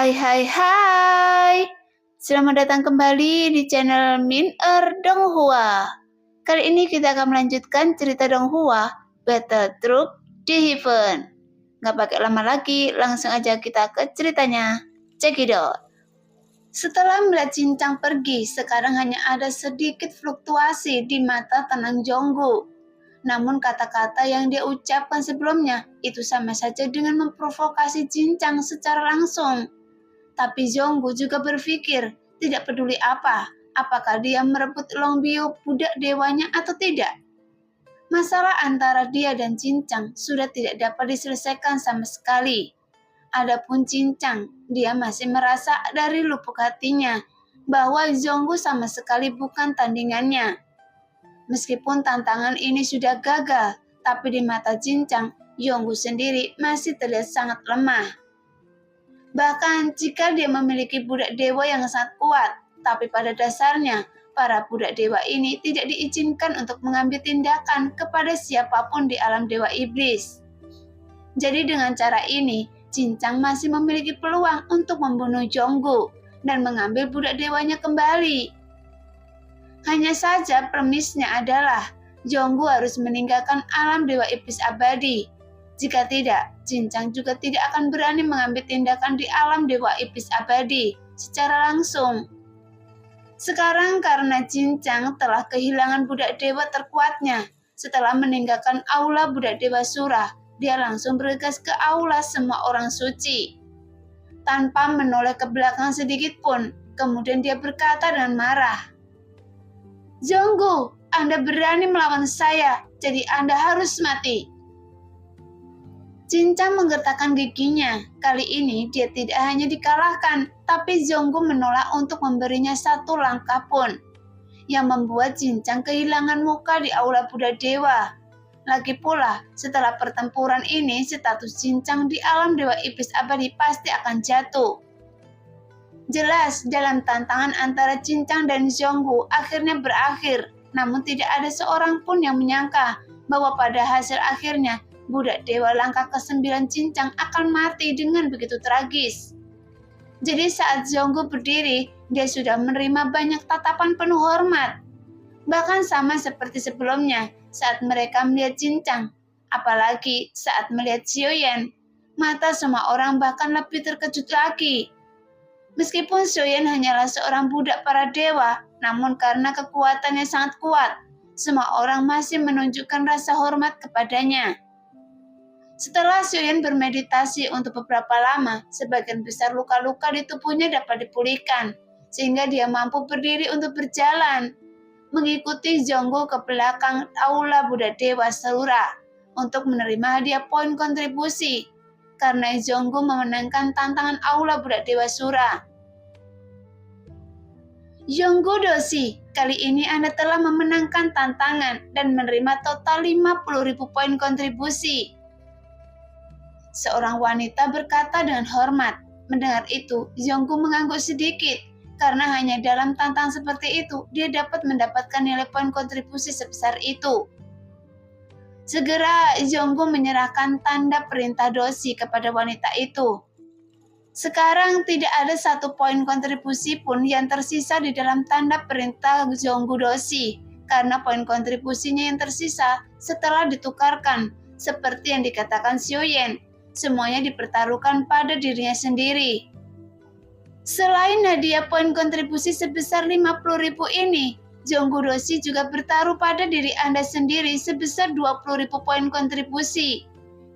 Hai hai hai. Selamat datang kembali di channel Min Donghua. Kali ini kita akan melanjutkan cerita Donghua, Battle Troop di Heaven. Gak pakai lama lagi, langsung aja kita ke ceritanya. Check it out. Setelah melihat Cincang pergi, sekarang hanya ada sedikit fluktuasi di mata tenang Jonggu. Namun kata-kata yang dia ucapkan sebelumnya itu sama saja dengan memprovokasi Cincang secara langsung. Tapi Jonggu juga berpikir, tidak peduli apakah dia merebut Longbiu budak dewanya atau tidak. Masalah antara dia dan Cincang sudah tidak dapat diselesaikan sama sekali. Adapun Cincang, dia masih merasa dari lubuk hatinya bahwa Jonggu sama sekali bukan tandingannya. Meskipun tantangan ini sudah gagal, tapi di mata Cincang, Jonggu sendiri masih terlihat sangat lemah. Bahkan jika dia memiliki budak dewa yang sangat kuat, tapi pada dasarnya para budak dewa ini tidak diizinkan untuk mengambil tindakan kepada siapapun di alam dewa iblis. Jadi dengan cara ini, Cincang masih memiliki peluang untuk membunuh Jonggu dan mengambil budak dewanya kembali. Hanya saja premisnya adalah Jonggu harus meninggalkan alam dewa iblis abadi. Jika tidak, Cincang juga tidak akan berani mengambil tindakan di alam dewa iblis abadi secara langsung. Sekarang karena Cincang telah kehilangan budak dewa terkuatnya, setelah meninggalkan aula budak dewa Surah, dia langsung bergegas ke aula semua orang suci. Tanpa menoleh ke belakang sedikit pun, kemudian dia berkata dengan marah, "Jonggu, Anda berani melawan saya, jadi Anda harus mati." Cincang menggertakkan giginya. Kali ini dia tidak hanya dikalahkan, tapi Jonggu menolak untuk memberinya satu langkah pun, yang membuat Cincang kehilangan muka di aula budak dewa. Lagi pula, setelah pertempuran ini, status Cincang di alam dewa iblis abadi pasti akan jatuh. Jelas, dalam tantangan antara Cincang dan Jonggu akhirnya berakhir, namun tidak ada seorang pun yang menyangka bahwa pada hasil akhirnya, budak dewa langkah ke-9 Cincang akan mati dengan begitu tragis. Jadi saat Jonggu berdiri, dia sudah menerima banyak tatapan penuh hormat. Bahkan sama seperti sebelumnya saat mereka melihat Cincang. Apalagi saat melihat Xiaoyan, mata semua orang bahkan lebih terkejut lagi. Meskipun Xiaoyan hanyalah seorang budak para dewa, namun karena kekuatannya sangat kuat, semua orang masih menunjukkan rasa hormat kepadanya. Setelah Xiaoyan bermeditasi untuk beberapa lama, sebagian besar luka-luka di tubuhnya dapat dipulihkan, sehingga dia mampu berdiri untuk berjalan, mengikuti Jonggu ke belakang aula budak dewa Surah untuk menerima hadiah poin kontribusi, karena Jonggu memenangkan tantangan aula budak dewa Surah. Jonggu Doshi, kali ini Anda telah memenangkan tantangan dan menerima total 50.000 poin kontribusi. Seorang wanita berkata dengan hormat. Mendengar itu, Jonggu mengangguk sedikit, karena hanya dalam tantangan seperti itu, dia dapat mendapatkan nilai poin kontribusi sebesar itu. Segera, Jonggu menyerahkan tanda perintah Doshi kepada wanita itu. Sekarang tidak ada satu poin kontribusi pun yang tersisa di dalam tanda perintah Jonggu Doshi, karena poin kontribusinya yang tersisa setelah ditukarkan, seperti yang dikatakan Xiaoyan. Semuanya dipertaruhkan pada dirinya sendiri. Selain hadiah poin kontribusi sebesar 50.000 ini, Jonggu Doshi juga bertaruh pada diri Anda sendiri sebesar 20.000 poin kontribusi.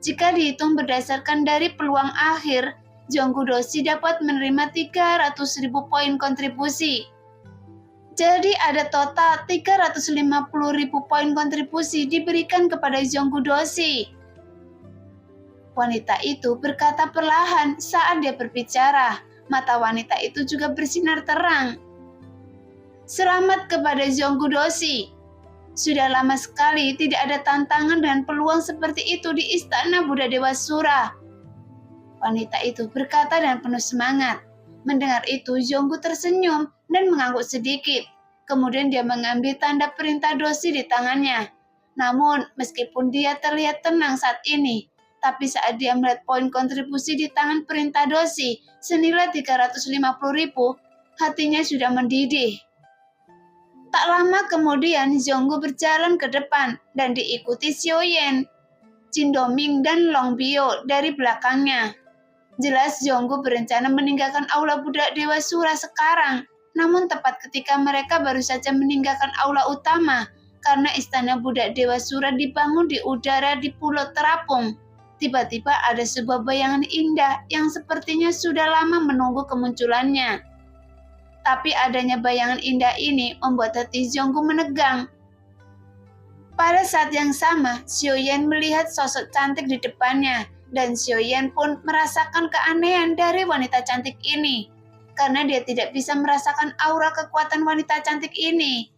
Jika dihitung berdasarkan dari peluang akhir, Jonggu Doshi dapat menerima 300.000 poin kontribusi. Jadi ada total 350.000 poin kontribusi diberikan kepada Jonggu Doshi. Wanita itu berkata perlahan saat dia berbicara. Mata wanita itu juga bersinar terang. Selamat kepada Jonggu Doshi. Sudah lama sekali tidak ada tantangan dan peluang seperti itu di istana budak dewa Surah. Wanita itu berkata dengan penuh semangat. Mendengar itu, Jonggu tersenyum dan mengangguk sedikit. Kemudian dia mengambil tanda perintah Doshi di tangannya. Namun, meskipun dia terlihat tenang saat ini, Tapi saat dia melihat poin kontribusi di tangan perintah Doshi senilai 350.000, hatinya sudah mendidih. Tak lama kemudian Zhonggu berjalan ke depan dan diikuti Xiaoyan, Jin Doming, dan Long Bio dari belakangnya. Jelas Zhonggu berencana meninggalkan aula budak Dewa Sura sekarang, namun tepat ketika mereka baru saja meninggalkan aula utama karena istana budak Dewa Sura dibangun di udara di pulau terapung. Tiba-tiba ada sebuah bayangan indah yang sepertinya sudah lama menunggu kemunculannya. Tapi adanya bayangan indah ini membuat hati Zhonggu menegang. Pada saat yang sama, Xiaoyan melihat sosok cantik di depannya, dan Xiaoyan pun merasakan keanehan dari wanita cantik ini, karena dia tidak bisa merasakan aura kekuatan wanita cantik ini.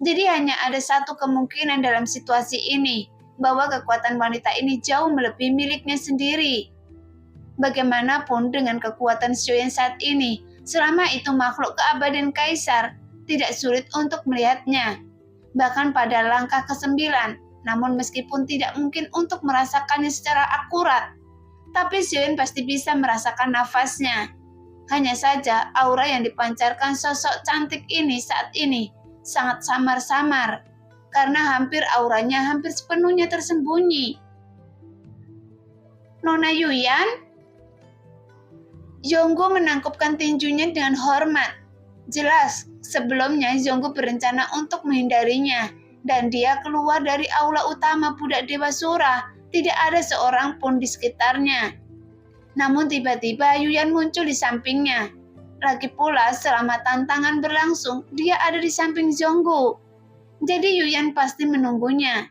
Jadi hanya ada satu kemungkinan dalam situasi ini, bahwa kekuatan wanita ini jauh melebihi miliknya sendiri. Bagaimanapun dengan kekuatan Xiaoyan saat ini, selama itu makhluk keabadian kaisar, tidak sulit untuk melihatnya. Bahkan pada langkah ke-9, namun meskipun tidak mungkin untuk merasakannya secara akurat, tapi Xiaoyan pasti bisa merasakan nafasnya. Hanya saja aura yang dipancarkan sosok cantik ini saat ini sangat samar-samar, karena auranya hampir sepenuhnya tersembunyi. Nona Yuyan? Zhonggu menangkupkan tinjunya dengan hormat. Jelas, sebelumnya Zhonggu berencana untuk menghindarinya, dan dia keluar dari aula utama budak Dewa Sura. Tidak ada seorang pun di sekitarnya. Namun tiba-tiba Yuyan muncul di sampingnya. Lagi pula selama tantangan berlangsung, dia ada di samping Zhonggu. Jadi Yuyan pasti menunggunya.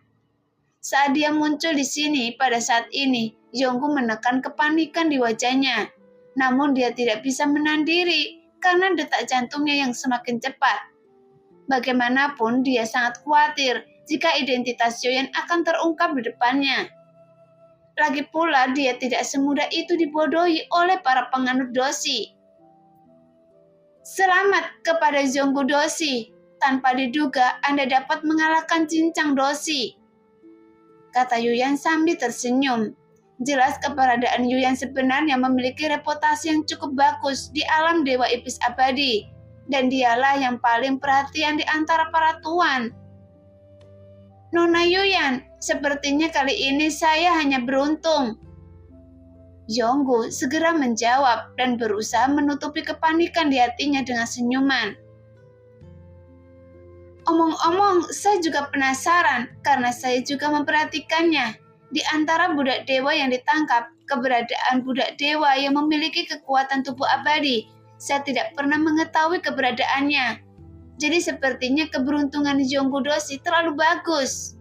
Saat dia muncul di sini pada saat ini, Zhonggu menekan kepanikan di wajahnya. Namun dia tidak bisa menahan diri karena detak jantungnya yang semakin cepat. Bagaimanapun dia sangat khawatir jika identitas Xiaoyan akan terungkap di depannya. Lagi pula dia tidak semudah itu dibodohi oleh para penganut Doshi. Selamat kepada Zhonggu Doshi. Tanpa diduga, Anda dapat mengalahkan cincang Doshi, kata Yuyan sambil tersenyum. Jelas keberadaan Yuyan sebenarnya memiliki reputasi yang cukup bagus di alam Dewa Iblis Abadi, dan dialah yang paling perhatian di antara para tuan. Nona Yuyan, sepertinya kali ini saya hanya beruntung. Zhonggu segera menjawab dan berusaha menutupi kepanikan di hatinya dengan senyuman. Omong-omong, saya juga penasaran karena saya juga memperhatikannya. Di antara budak dewa yang ditangkap, keberadaan budak dewa yang memiliki kekuatan tubuh abadi, saya tidak pernah mengetahui keberadaannya. Jadi sepertinya keberuntungan Zhonggu Doshi terlalu bagus.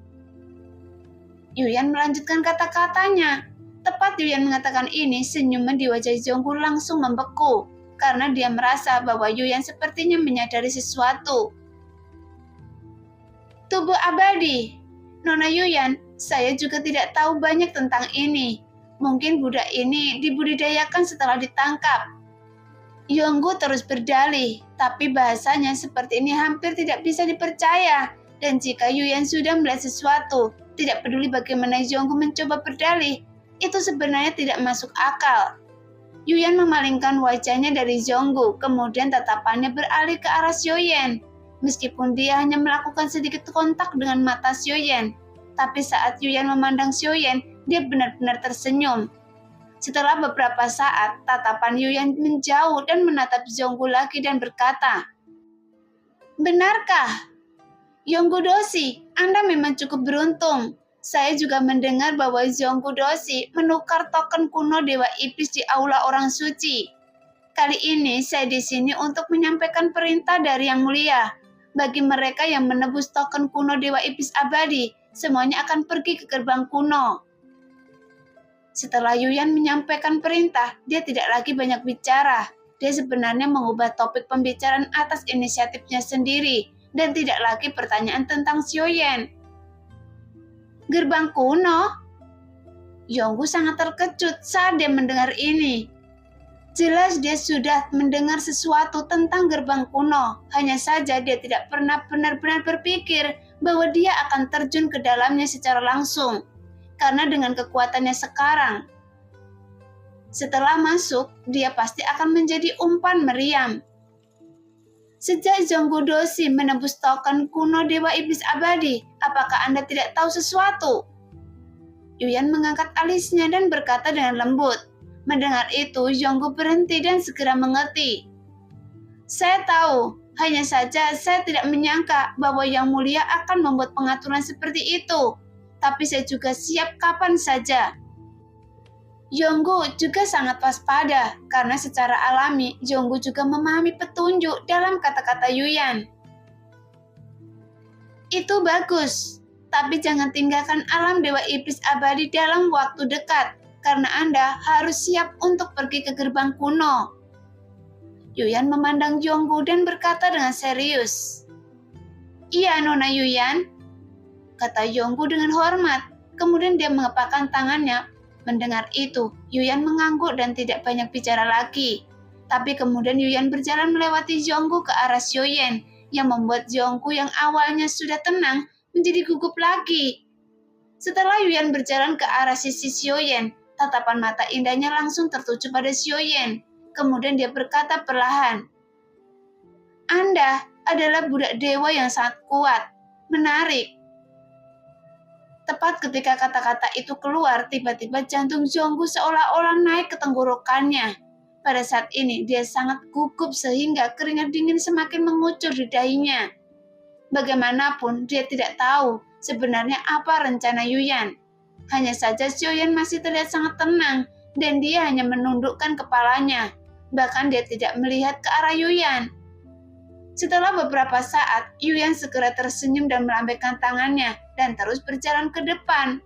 Yuyan melanjutkan kata-katanya. Tepat Yuyan mengatakan ini, senyuman di wajah Zhonggu langsung membeku, karena dia merasa bahwa Yuyan sepertinya menyadari sesuatu. Tubuh abadi. Nona Yuyan, saya juga tidak tahu banyak tentang ini. Mungkin budak ini dibudidayakan setelah ditangkap. Zhonggu terus berdalih, tapi bahasanya seperti ini hampir tidak bisa dipercaya. Dan jika Yuyan sudah melihat sesuatu, tidak peduli bagaimana Zhonggu mencoba berdalih, itu sebenarnya tidak masuk akal. Yuyan memalingkan wajahnya dari Zhonggu, kemudian tatapannya beralih ke arah Xiaoyan. Meskipun dia hanya melakukan sedikit kontak dengan mata Xiaoyan, tapi saat Yuyan memandang Xiaoyan, dia benar-benar tersenyum. Setelah beberapa saat, tatapan Yuyan menjauh dan menatap Zhonggu lagi dan berkata, "Benarkah? Zhonggu Doshi, Anda memang cukup beruntung. Saya juga mendengar bahwa Zhonggu Doshi menukar token kuno Dewa Iblis di Aula Orang Suci. Kali ini saya di sini untuk menyampaikan perintah dari Yang Mulia. Bagi mereka yang menebus token kuno Dewa Iblis Abadi, semuanya akan pergi ke gerbang kuno." Setelah Yuyan menyampaikan perintah, dia tidak lagi banyak bicara. Dia sebenarnya mengubah topik pembicaraan atas inisiatifnya sendiri, dan tidak lagi pertanyaan tentang Xiaoyan. Gerbang kuno? Zhonggu sangat terkejut saat dia mendengar ini. Jelas dia sudah mendengar sesuatu tentang gerbang kuno, hanya saja dia tidak pernah benar-benar berpikir bahwa dia akan terjun ke dalamnya secara langsung. karena dengan kekuatannya sekarang, setelah masuk, dia pasti akan menjadi umpan meriam. Sejak Zhonggu Doshi menembus token kuno Dewa Iblis Abadi, apakah Anda tidak tahu sesuatu? Yuyan mengangkat alisnya dan berkata dengan lembut. Mendengar itu, Zhonggu berhenti dan segera mengerti. Saya tahu, hanya saja saya tidak menyangka bahwa Yang Mulia akan membuat pengaturan seperti itu. Tapi saya juga siap kapan saja. Zhonggu juga sangat waspada, karena secara alami Zhonggu juga memahami petunjuk dalam kata-kata Yuyan. Itu bagus, tapi jangan tinggalkan alam Dewa Iblis Abadi dalam waktu dekat, karena Anda harus siap untuk pergi ke gerbang kuno. Yuyan memandang Zhonggu dan berkata dengan serius. Iya, Nona Yuyan, kata Zhonggu dengan hormat, kemudian dia mengepakkan tangannya. Mendengar itu, Yuyan mengangguk dan tidak banyak bicara lagi. Tapi kemudian Yuyan berjalan melewati Zhonggu ke arah Xiaoyan, yang membuat Zhonggu yang awalnya sudah tenang menjadi gugup lagi. Setelah Yuyan berjalan ke arah sisi Xiaoyan, tatapan mata indahnya langsung tertuju pada Xiaoyan. Kemudian dia berkata perlahan, Anda adalah budak dewa yang sangat kuat, menarik. Tepat ketika kata-kata itu keluar, tiba-tiba jantung Zhonggu seolah-olah naik ke tenggorokannya. Pada saat ini, dia sangat gugup sehingga keringat dingin semakin mengucur di dahinya. Bagaimanapun, dia tidak tahu sebenarnya apa rencana Yuyan. Hanya saja Xiaoyan masih terlihat sangat tenang, dan dia hanya menundukkan kepalanya. Bahkan dia tidak melihat ke arah Yuyan. Setelah beberapa saat, Yuyan segera tersenyum dan melambaikan tangannya dan terus berjalan ke depan.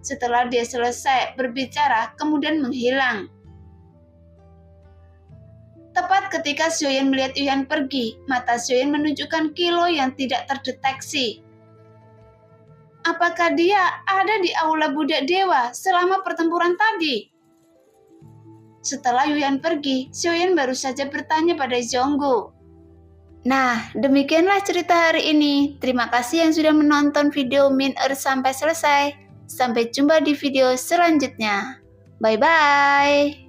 Setelah dia selesai berbicara, kemudian menghilang. Tepat ketika Xiaoyan melihat Yuyan pergi, mata Xiaoyan menunjukkan kilau yang tidak terdeteksi. Apakah dia ada di aula budak dewa selama pertempuran tadi? Setelah Yuyan pergi, Xiaoyan baru saja bertanya pada Zhonggu. Nah, demikianlah cerita hari ini. Terima kasih yang sudah menonton video Min sampai selesai. Sampai jumpa di video selanjutnya. Bye-bye.